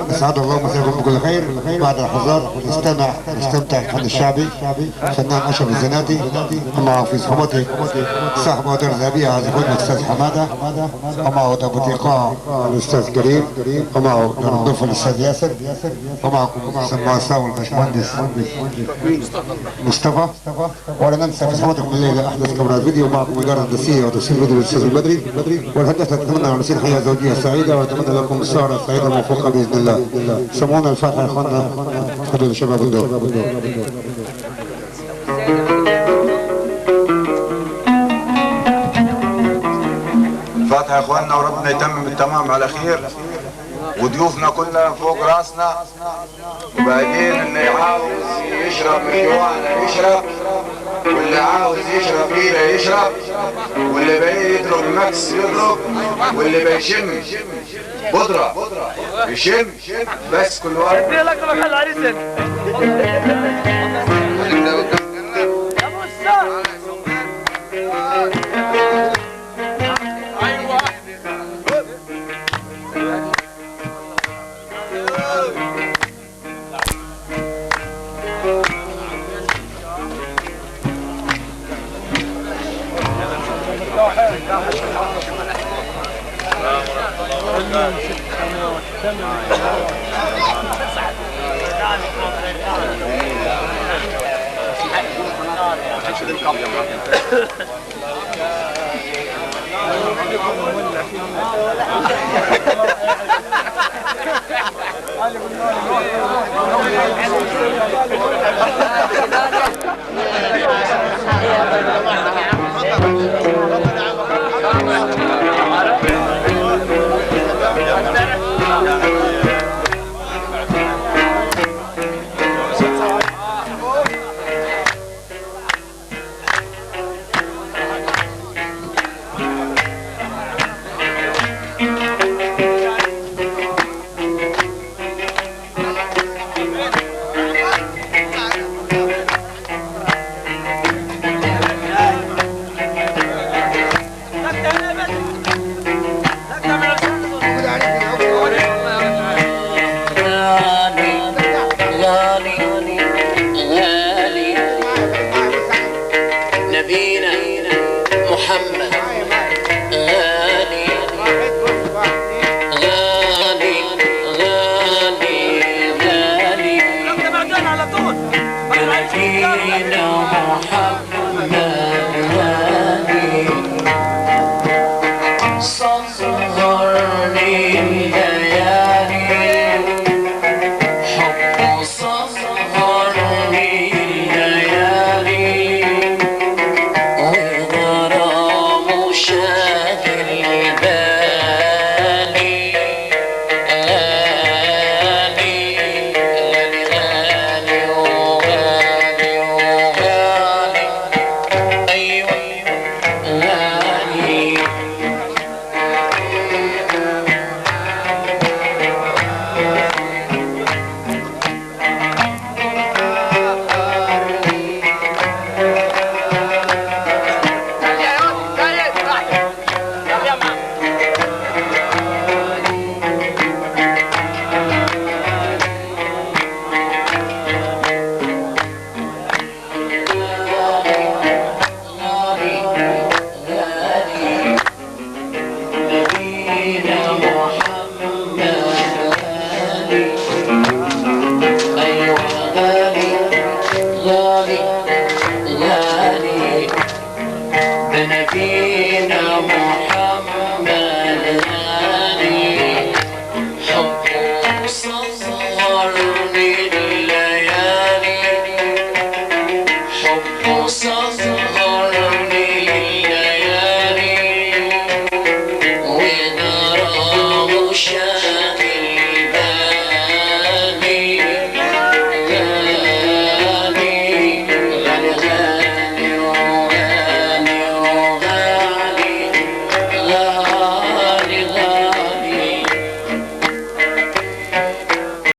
اسعد الله مساكم بكل خير. بعد لحظات نستمتع بالفن الشعبي. فنان اشرف الزناتي ومعه في صحبته صاحب الدار الذهبيه هذا اخونا الاستاذ حماده، ومعه ضابط ايقاع الاستاذ كريم، ومعه دار الضيف الاستاذ ياسر، ومعكم المؤسسه والباشمهندس مصطفى. ولا ننسى في صحبتكم الليله احدث كاميرات فيديو، معكم اداره هندسيه وتسجيل فيديو الاستاذ البدري. والهندسه تتمنى على نسير حياه زوجيه سعيده، واتمنى لكم سهره سعيده موفقه باذن الله. سمعونا الفاتحه يا اخوانا. تفضلوا شباب الدور. الفاتحه يا اخواننا، وربنا يتمم التمام على خير، وضيوفنا كلها فوق راسنا، وبعدين اللي عاوز يشرب من جوانا يشرب، واللي عاوز يشرب بيرة يشرب، واللي بيضرب مكس يضرب، واللي بيشم بودرة يشم، بس كل واحد لك محل عريسك. نبينا محمد غالي غالي غالي غالي، نبينا محمد